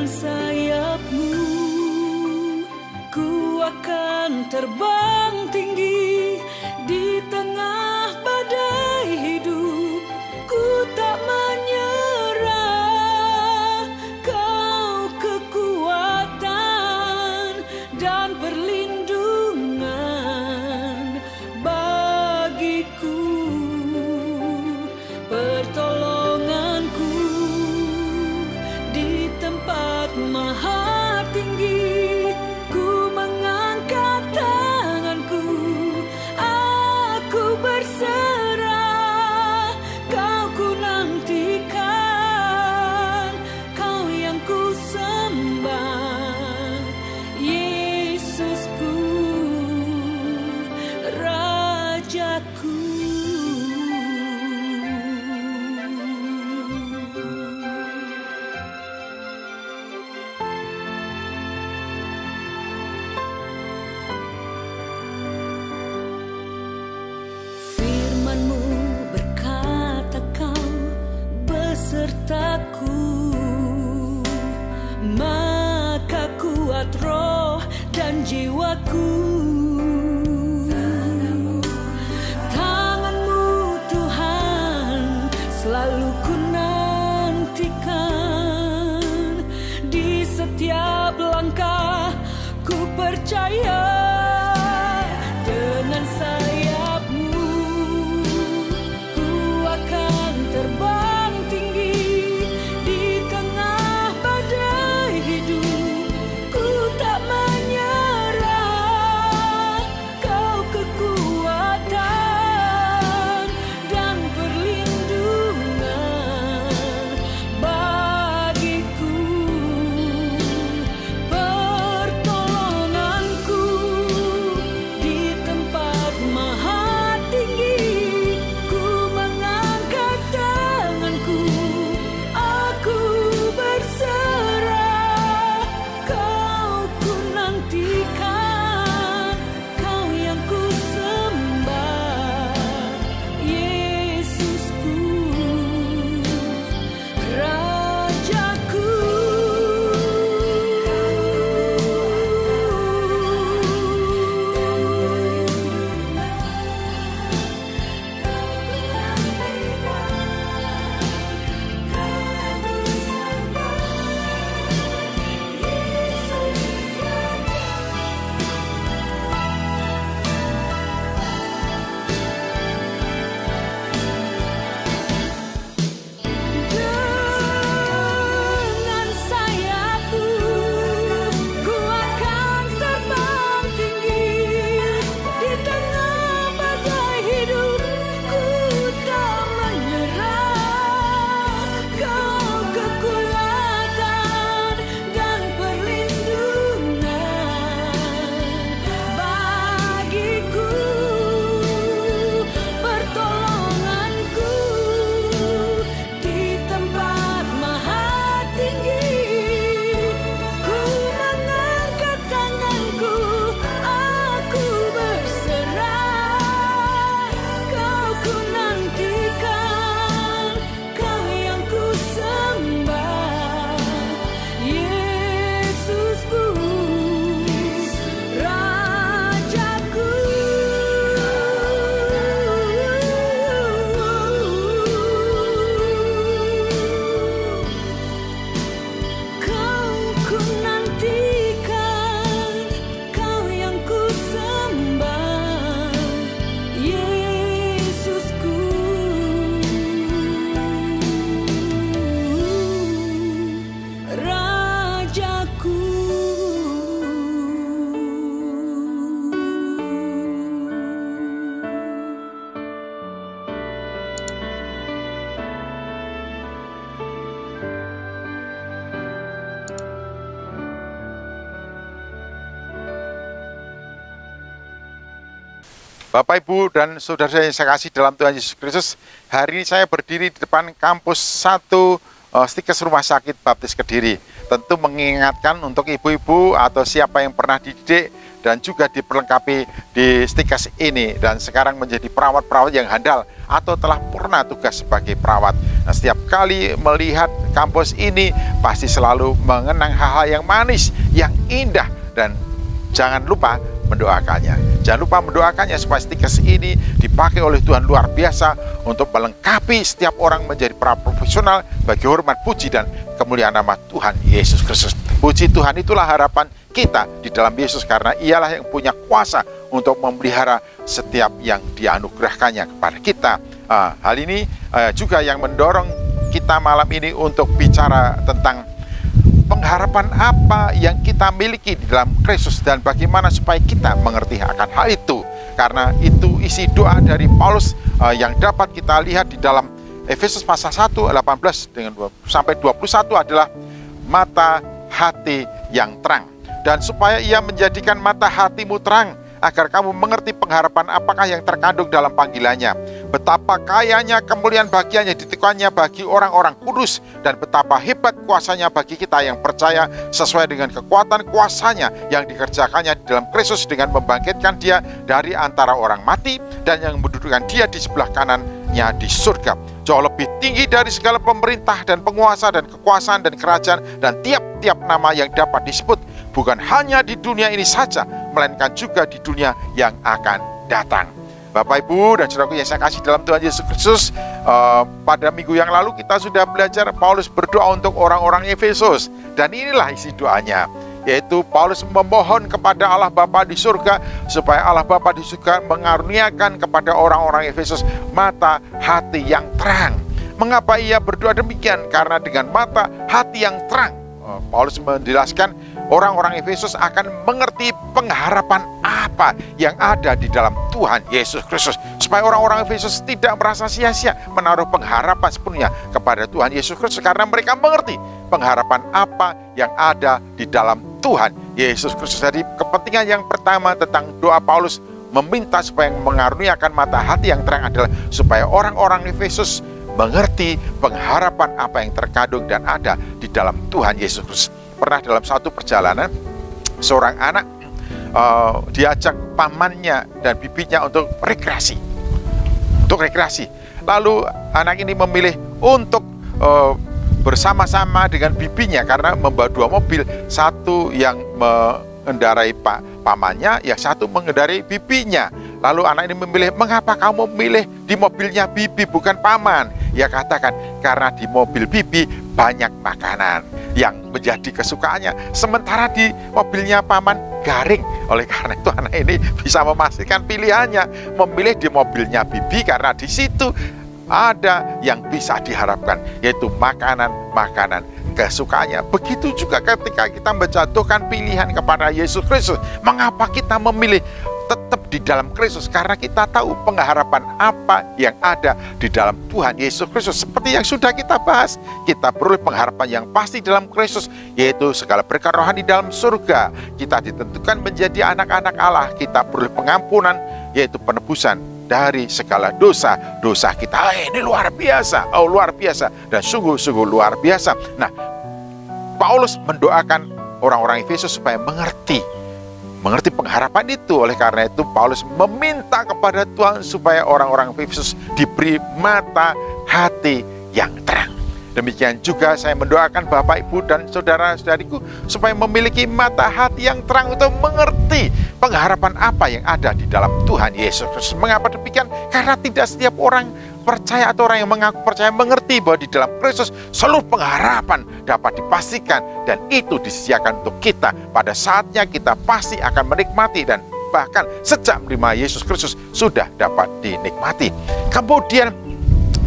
Dengan sayapmu ku akan terbang tinggi di tengah badai hidup. Ku tak menyerah, Kau kekuatan dan perlindungan bagiku, pertolonganku di tempat maha tinggi. Ku mengangkat tanganku, aku berserah. Kau ku nantikan, Kau yang ku sembah, Yesusku, Rajaku. Firman-Mu berkata Kau besertaku, maka kuat roh dan jiwaku. Tangan-Mu Tuhan selalu ku nantikan, di setiap langkah ku percaya. Dengan sayap-Mu ku akan terbang tinggi di tengah badai hidup. Ku tak menyerah, Kau kekuatan dan perlindungan bagiku, pertolonganku di tempat maha tinggi. Ku mengangkat tanganku, aku berserah. Kau ku nantikan, Kau yang ku sembah, Yesusku, Rajaku. Dengan sayap-Mu ku akan terbang tinggi di tengah badai hidup. Ku tak menyerah, Kau kekuatan dan perlindungan bagiku, pertolonganku di tempat maha tinggi. Ku mengangkat tanganku, aku berserah. Kau ku nantikan, Kau yang ku sembah, Yesusku, Rajaku. Kau ku nantikan, Kau yang ku sembah, Yesusku, Rajaku. Bapak, Ibu, dan saudara yang saya kasih dalam Tuhan Yesus Kristus, hari ini saya berdiri di depan kampus 1 Stikes Rumah Sakit Baptis Kediri. Tentu mengingatkan untuk ibu-ibu atau siapa yang pernah dididik dan juga diperlengkapi di Stikes ini dan sekarang menjadi perawat-perawat yang handal atau telah purna tugas sebagai perawat. Nah, setiap kali melihat kampus ini pasti selalu mengenang hal-hal yang manis, yang indah, dan jangan lupa mendoakannya. Jangan lupa mendoakannya supaya stickers ini dipakai oleh Tuhan luar biasa untuk melengkapi setiap orang menjadi para profesional bagi hormat, puji, dan kemuliaan nama Tuhan Yesus Kristus. Puji Tuhan, itulah harapan kita di dalam Yesus, karena ialah yang punya kuasa untuk memelihara setiap yang dianugerahkannya kepada kita. Hal ini juga yang mendorong kita malam ini untuk bicara tentang pengharapan apa yang kita miliki di dalam Kristus dan bagaimana supaya kita mengerti akan hal itu. Karena itu isi doa dari Paulus yang dapat kita lihat di dalam Efesus pasal 1 18 sampai 21 adalah mata hati yang terang. Dan supaya ia menjadikan mata hatimu terang, agar kamu mengerti pengharapan apakah yang terkandung dalam panggilannya, betapa kayanya kemuliaan bagiannya ditekannya bagi orang-orang kudus, dan betapa hebat kuasanya bagi kita yang percaya, sesuai dengan kekuatan kuasanya yang dikerjakannya di dalam Kristus dengan membangkitkan dia dari antara orang mati dan yang mendudukkan dia di sebelah kanannya di surga, jauh lebih tinggi dari segala pemerintah dan penguasa dan kekuasaan dan kerajaan dan tiap-tiap nama yang dapat disebut, bukan hanya di dunia ini saja, melainkan juga di dunia yang akan datang. Bapak, Ibu, dan saudaraku yang saya kasih dalam Tuhan Yesus Kristus, pada minggu yang lalu kita sudah belajar Paulus berdoa untuk orang-orang Efesus, dan inilah isi doanya, yaitu Paulus memohon kepada Allah Bapa di surga supaya Allah Bapa di surga mengaruniakan kepada orang-orang Efesus mata hati yang terang. Mengapa ia berdoa demikian? Karena dengan mata hati yang terang, Paulus menjelaskan orang-orang Efesus akan mengerti pengharapan apa yang ada di dalam Tuhan Yesus Kristus, supaya orang-orang Efesus tidak merasa sia-sia menaruh pengharapan sepenuhnya kepada Tuhan Yesus Kristus, karena mereka mengerti pengharapan apa yang ada di dalam Tuhan Yesus Kristus. Jadi kepentingan yang pertama tentang doa Paulus meminta supaya mengaruniakan mata hati yang terang adalah supaya orang-orang Efesus mengerti pengharapan apa yang terkandung dan ada di dalam Tuhan Yesus Kristus. Pernah dalam satu perjalanan, seorang anak diajak pamannya dan bibinya untuk rekreasi. Lalu anak ini memilih untuk bersama-sama dengan bibinya karena membawa dua mobil, satu yang mengendarai pamannya, yang satu mengendarai bibinya. Lalu anak ini memilih, mengapa kamu memilih di mobilnya bibi bukan paman? Ia katakan, karena di mobil bibi banyak makanan yang menjadi kesukaannya, sementara di mobilnya paman garing. Oleh karena itu anak ini bisa memastikan pilihannya, memilih di mobilnya bibi karena di situ ada yang bisa diharapkan, yaitu makanan-makanan kesukaannya. Begitu juga ketika kita menjatuhkan pilihan kepada Yesus Kristus. Mengapa kita memilih tetap di dalam Kristus? Karena kita tahu pengharapan apa yang ada di dalam Tuhan Yesus Kristus. Seperti yang sudah kita bahas, kita perlu pengharapan yang pasti dalam Kristus, yaitu segala berkat rohani dalam surga. Kita ditentukan menjadi anak-anak Allah. Kita perlu pengampunan, yaitu penebusan dari segala dosa kita. Ini luar biasa, luar biasa, dan sungguh-sungguh luar biasa. Nah, Paulus mendoakan orang-orang Efesus supaya mengerti pengharapan itu. Oleh karena itu Paulus meminta kepada Tuhan supaya orang-orang Efesus diberi mata hati yang terang. Demikian juga saya mendoakan Bapak, Ibu, dan saudara-saudariku supaya memiliki mata hati yang terang untuk mengerti pengharapan apa yang ada di dalam Tuhan Yesus Kristus. Mengapa demikian? Karena tidak setiap orang percaya atau orang yang mengaku percaya mengerti bahwa di dalam Kristus seluruh pengharapan dapat dipastikan, dan itu disediakan untuk kita. Pada saatnya kita pasti akan menikmati, dan bahkan sejak menerima Yesus Kristus sudah dapat dinikmati. Kemudian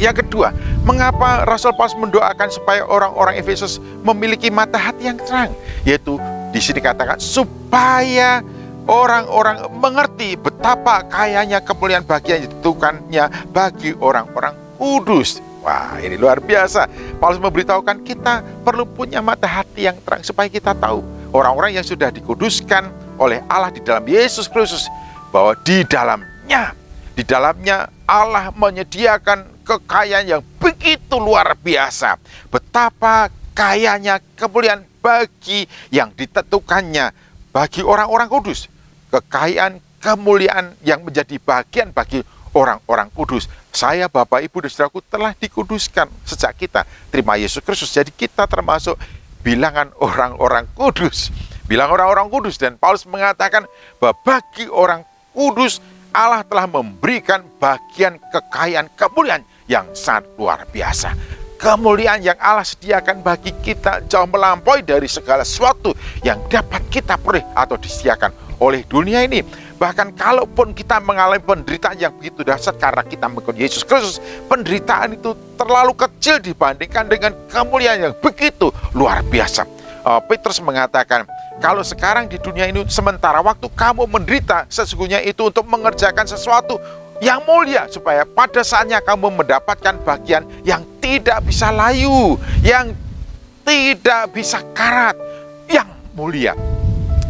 yang kedua, mengapa Rasul Paulus mendoakan supaya orang-orang Efesus memiliki mata hati yang terang? Yaitu di sini katakan supaya orang-orang mengerti betapa kayanya kemuliaan bagian yang ditentukannya bagi orang-orang kudus. Wah, ini luar biasa. Paulus memberitahukan kita perlu punya mata hati yang terang supaya kita tahu orang-orang yang sudah dikuduskan oleh Allah di dalam Yesus Kristus, bahwa di dalamnya Allah menyediakan kekayaan yang begitu luar biasa. Betapa kayanya kemuliaan bagi yang ditentukannya bagi orang-orang kudus. Kekayaan kemuliaan yang menjadi bagian bagi orang-orang kudus. Saya, Bapak, Ibu, dan Saudaraku telah dikuduskan sejak kita terima Yesus Kristus. Jadi kita termasuk bilangan orang-orang kudus. Bilangan orang-orang kudus. Dan Paulus mengatakan bahwa bagi orang kudus Allah telah memberikan bagian kekayaan kemuliaan yang sangat luar biasa. Kemuliaan yang Allah sediakan bagi kita jauh melampaui dari segala sesuatu yang dapat kita peroleh atau disediakan oleh dunia ini. Bahkan kalaupun kita mengalami penderitaan yang begitu dahsyat karena kita mengikuti Yesus Kristus, penderitaan itu terlalu kecil dibandingkan dengan kemuliaan yang begitu luar biasa. Petrus mengatakan, kalau sekarang di dunia ini sementara waktu kamu menderita, sesungguhnya itu untuk mengerjakan sesuatu yang mulia, supaya pada saatnya kamu mendapatkan bagian yang tidak bisa layu, yang tidak bisa karat, yang mulia,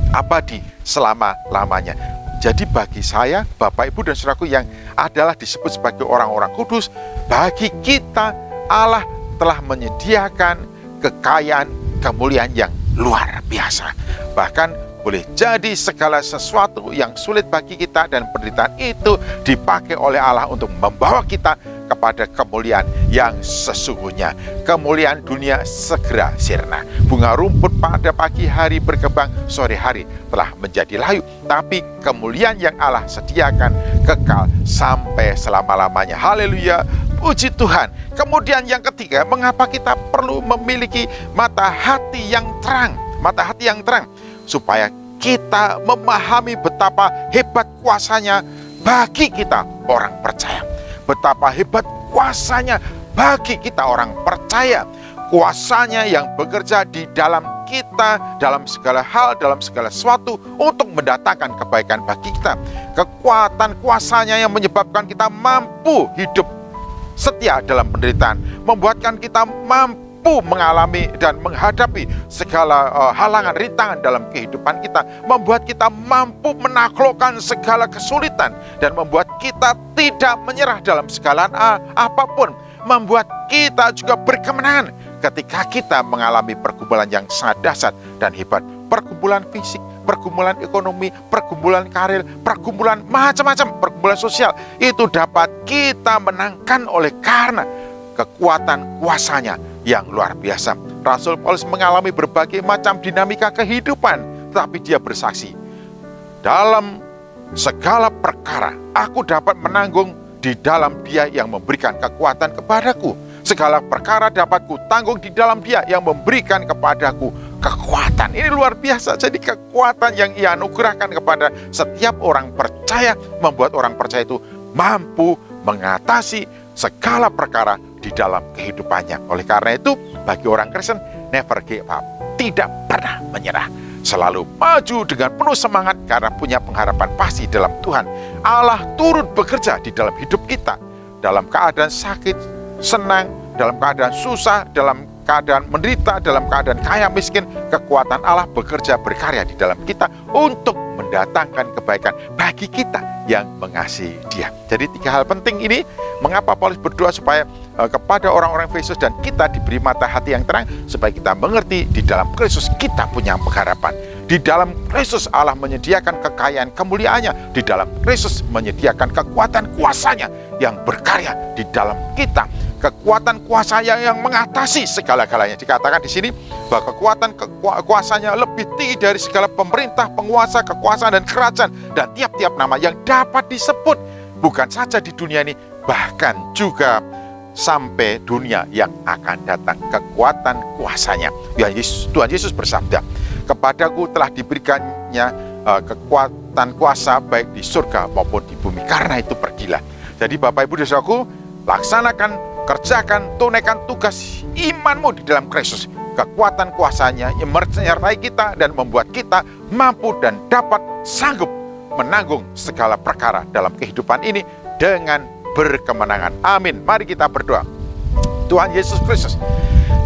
abadi selama-lamanya. Jadi bagi saya, Bapak, Ibu, dan Saudaraku yang adalah disebut sebagai orang-orang kudus, bagi kita Allah telah menyediakan kekayaan kemuliaan yang luar biasa. Bahkan boleh jadi segala sesuatu yang sulit bagi kita dan penderitaan itu dipakai oleh Allah untuk membawa kita kepada kemuliaan yang sesungguhnya. Kemuliaan dunia segera sirna. Bunga rumput pada pagi hari berkembang, sore hari telah menjadi layu. Tapi kemuliaan yang Allah sediakan kekal sampai selama-lamanya. Haleluya, puji Tuhan. Kemudian yang ketiga, mengapa kita perlu memiliki mata hati yang terang? Mata hati yang terang, supaya kita memahami betapa hebat kuasanya bagi kita orang percaya. Betapa hebat kuasanya bagi kita orang percaya. Kuasanya yang bekerja di dalam kita, dalam segala hal, dalam segala sesuatu, untuk mendatangkan kebaikan bagi kita. Kekuatan kuasanya yang menyebabkan kita mampu hidup setia dalam penderitaan, membuatkan kita mampu mengalami dan menghadapi segala halangan rintangan dalam kehidupan kita, membuat kita mampu menaklukkan segala kesulitan, dan membuat kita tidak menyerah dalam segala apapun, membuat kita juga berkemenangan ketika kita mengalami pergumulan yang sangat dahsyat dan hebat. Pergumulan fisik, pergumulan ekonomi, pergumulan karir, pergumulan macam-macam, pergumulan sosial, itu dapat kita menangkan oleh karena kekuatan kuasanya yang luar biasa. Rasul Paulus mengalami berbagai macam dinamika kehidupan, tetapi dia bersaksi, dalam segala perkara aku dapat menanggung di dalam Dia yang memberikan kekuatan kepadaku. Segala perkara dapat ku tanggung di dalam Dia yang memberikan kepadaku kekuatan. Ini luar biasa. Jadi kekuatan yang Ia anugerahkan kepada setiap orang percaya membuat orang percaya itu mampu mengatasi segala perkara di dalam kehidupannya. Oleh karena itu, bagi orang Kristen, never give up, tidak pernah menyerah, selalu maju dengan penuh semangat karena punya pengharapan pasti dalam Tuhan. Allah turut bekerja di dalam hidup kita, dalam keadaan sakit, senang, dalam keadaan susah, dalam keadaan menderita, dalam keadaan kaya miskin. Kekuatan Allah bekerja berkarya di dalam kita untuk mendatangkan kebaikan bagi kita yang mengasihi Dia. Jadi 3 hal penting ini mengapa Paulus berdoa supaya kepada orang-orang Efesus dan kita diberi mata hati yang terang, supaya kita mengerti di dalam Kristus kita punya pengharapan. Di dalam Kristus Allah menyediakan kekayaan kemuliaannya. Di dalam Kristus menyediakan kekuatan kuasanya yang berkarya di dalam kita. Kekuatan kuasanya yang mengatasi segala-galanya. Dikatakan di sini bahwa kekuatan kuasanya lebih tinggi dari segala pemerintah, penguasa, kekuasaan, dan kerajaan, dan tiap-tiap nama yang dapat disebut, bukan saja di dunia ini, bahkan juga sampai dunia yang akan datang. Kekuatan kuasanya. Tuhan Yesus bersabda, kepadaku telah diberikannya kekuatan kuasa baik di surga maupun di bumi. Karena itu pergilah. Jadi Bapak Ibu dan Saudaraku, laksanakan, kerjakan, tunaikan tugas imanmu di dalam Kristus. Kekuatan kuasanya yang menyertai kita dan membuat kita mampu dan dapat sanggup menanggung segala perkara dalam kehidupan ini dengan berkemenangan. Amin. Mari kita berdoa. Tuhan Yesus Kristus,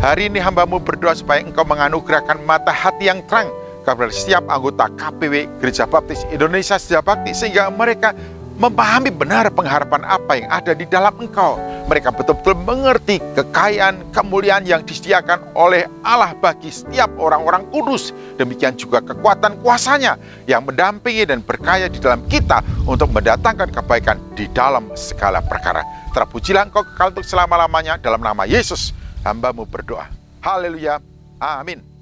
hari ini hamba-Mu berdoa supaya Engkau menganugerahkan mata hati yang terang kepada setiap anggota KPW Gereja Baptis Indonesia Setia Bakti, sehingga mereka memahami benar pengharapan apa yang ada di dalam engkau. Mereka betul-betul mengerti kekayaan, kemuliaan yang disediakan oleh Allah bagi setiap orang-orang kudus. Demikian juga kekuatan kuasanya yang mendampingi dan berkaya di dalam kita untuk mendatangkan kebaikan di dalam segala perkara. Terpujilah engkau kekal untuk selama-lamanya. Dalam nama Yesus, hamba-Mu berdoa. Haleluya. Amin.